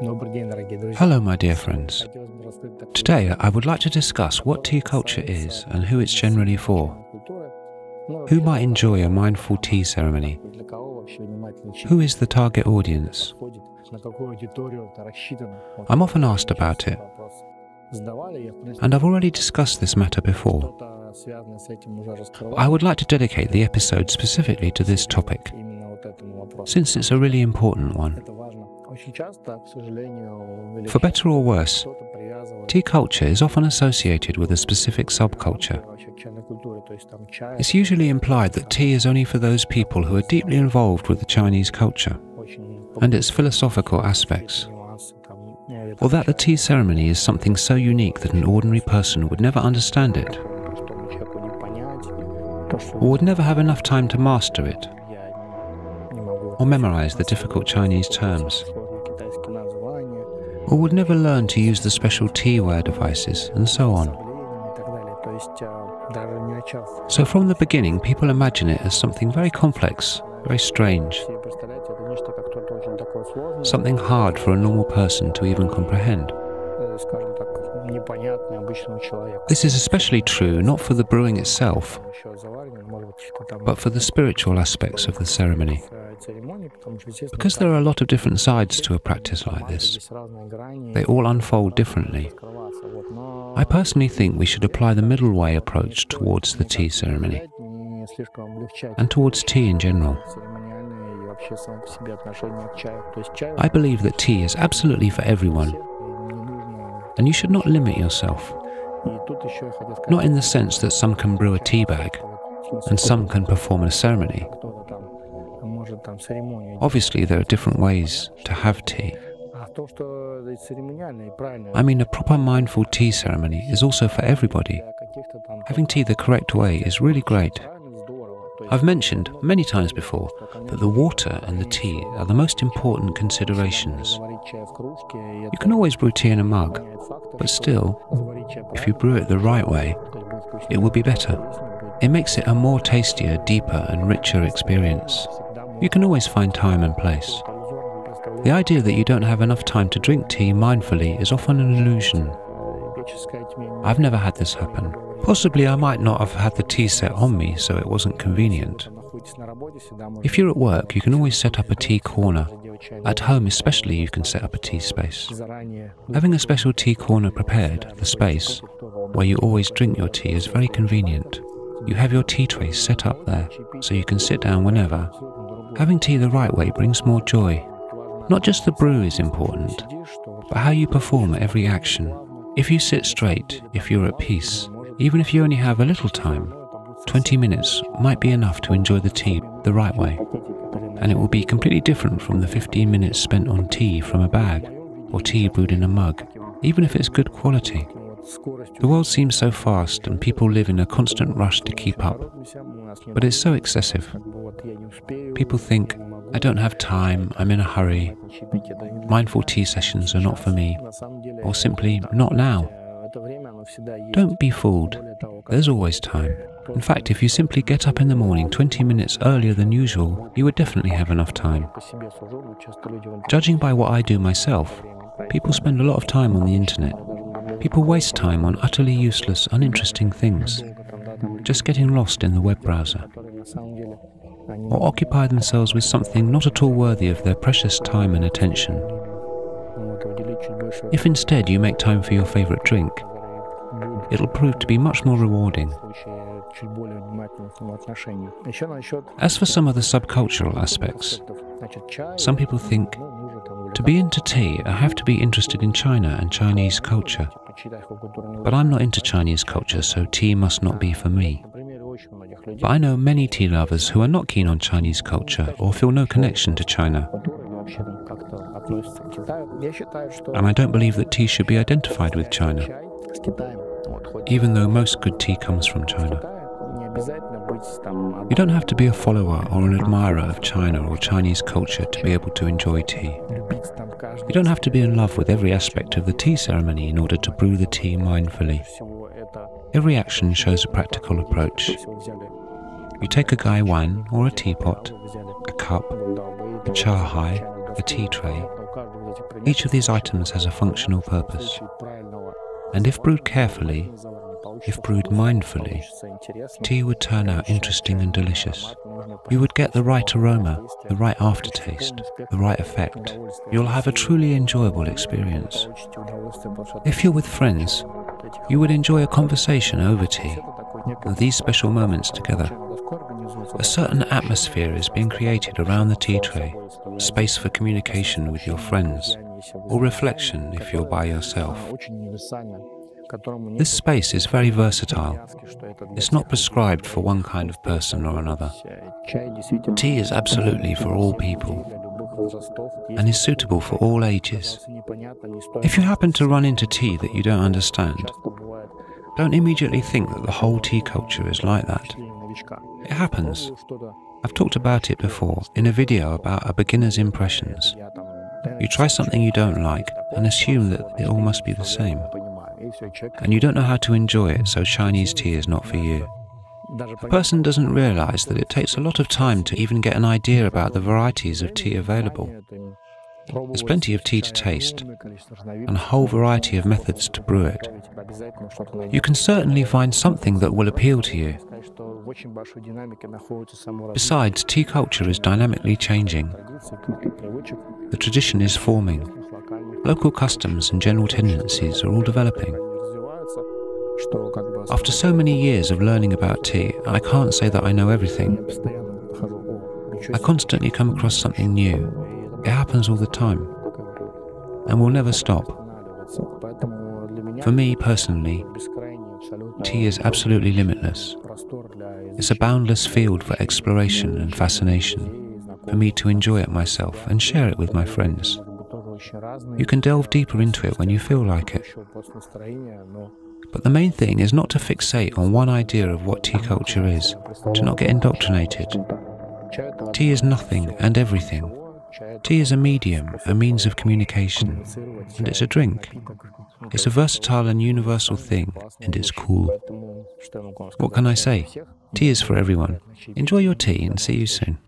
Hello, my dear friends. Today I would like to discuss what tea culture is and who it's generally for. Who might enjoy a mindful tea ceremony? Who is the target audience? I'm often asked about it, and I've already discussed this matter before. I would like to dedicate the episode specifically to this topic, since it's a really important one. For better or worse, tea culture is often associated with a specific subculture. It's usually implied that tea is only for those people who are deeply involved with the Chinese culture and its philosophical aspects, or that the tea ceremony is something so unique that an ordinary person would never understand it, or would never have enough time to master it, or memorize the difficult Chinese terms, or would never learn to use the special teaware devices, and so on. So from the beginning, people imagine it as something very complex, very strange, something hard for a normal person to even comprehend. This is especially true not for the brewing itself, but for the spiritual aspects of the ceremony. Because there are a lot of different sides to a practice like this, they all unfold differently. I personally think we should apply the middle way approach towards the tea ceremony, and towards tea in general. I believe that tea is absolutely for everyone, and you should not limit yourself. Not in the sense that some can brew a tea bag, and some can perform a ceremony. Obviously, there are different ways to have tea. I mean, a proper mindful tea ceremony is also for everybody. Having tea the correct way is really great. I've mentioned many times before that the water and the tea are the most important considerations. You can always brew tea in a mug, but still, if you brew it the right way, it will be better. It makes it a more tastier, deeper and richer experience. You can always find time and place. The idea that you don't have enough time to drink tea mindfully is often an illusion. I've never had this happen. Possibly I might not have had the tea set on me, so it wasn't convenient. If you're at work, you can always set up a tea corner. At home especially, you can set up a tea space. Having a special tea corner prepared, the space, where you always drink your tea is very convenient. You have your tea tray set up there, so you can sit down whenever. Having tea the right way brings more joy. Not just the brew is important, but how you perform every action. If you sit straight, if you're at peace, even if you only have a little time, 20 minutes might be enough to enjoy the tea the right way. And it will be completely different from the 15 minutes spent on tea from a bag, or tea brewed in a mug, even if it's good quality. The world seems so fast and people live in a constant rush to keep up, but it's so excessive. People think, I don't have time, I'm in a hurry, mindful tea sessions are not for me, or simply, not now. Don't be fooled, there's always time. In fact, if you simply get up in the morning 20 minutes earlier than usual, you would definitely have enough time. Judging by what I do myself, people spend a lot of time on the internet. People waste time on utterly useless, uninteresting things, just getting lost in the web browser, or occupy themselves with something not at all worthy of their precious time and attention. If instead you make time for your favourite drink, it'll prove to be much more rewarding. As for some of the subcultural aspects, some people think, to be into tea, I have to be interested in China and Chinese culture. But I'm not into Chinese culture, so tea must not be for me. But I know many tea lovers who are not keen on Chinese culture or feel no connection to China. And I don't believe that tea should be identified with China, even though most good tea comes from China. You don't have to be a follower or an admirer of China or Chinese culture to be able to enjoy tea. You don't have to be in love with every aspect of the tea ceremony in order to brew the tea mindfully. Every action shows a practical approach. You take a gaiwan or a teapot, a cup, a cha hai, a tea tray. Each of these items has a functional purpose. And if brewed carefully, if brewed mindfully, tea would turn out interesting and delicious. You would get the right aroma, the right aftertaste, the right effect. You'll have a truly enjoyable experience. If you're with friends, you would enjoy a conversation over tea, and these special moments together. A certain atmosphere is being created around the tea tray, space for communication with your friends, or reflection if you're by yourself. This space is very versatile. It's not prescribed for one kind of person or another. Tea is absolutely for all people and is suitable for all ages. If you happen to run into tea that you don't understand, don't immediately think that the whole tea culture is like that. It happens. I've talked about it before in a video about a beginner's impressions. You try something you don't like and assume that it all must be the same. And you don't know how to enjoy it, so Chinese tea is not for you. A person doesn't realize that it takes a lot of time to even get an idea about the varieties of tea available. There's plenty of tea to taste, and a whole variety of methods to brew it. You can certainly find something that will appeal to you. Besides, tea culture is dynamically changing. The tradition is forming. Local customs and general tendencies are all developing. After so many years of learning about tea, I can't say that I know everything. I constantly come across something new. It happens all the time, and will never stop. For me personally, tea is absolutely limitless. It's a boundless field for exploration and fascination, for me to enjoy it myself and share it with my friends. You can delve deeper into it when you feel like it. But the main thing is not to fixate on one idea of what tea culture is, to not get indoctrinated. Tea is nothing and everything. Tea is a medium, a means of communication, and it's a drink. It's a versatile and universal thing, and it's cool. What can I say? Tea is for everyone. Enjoy your tea and see you soon.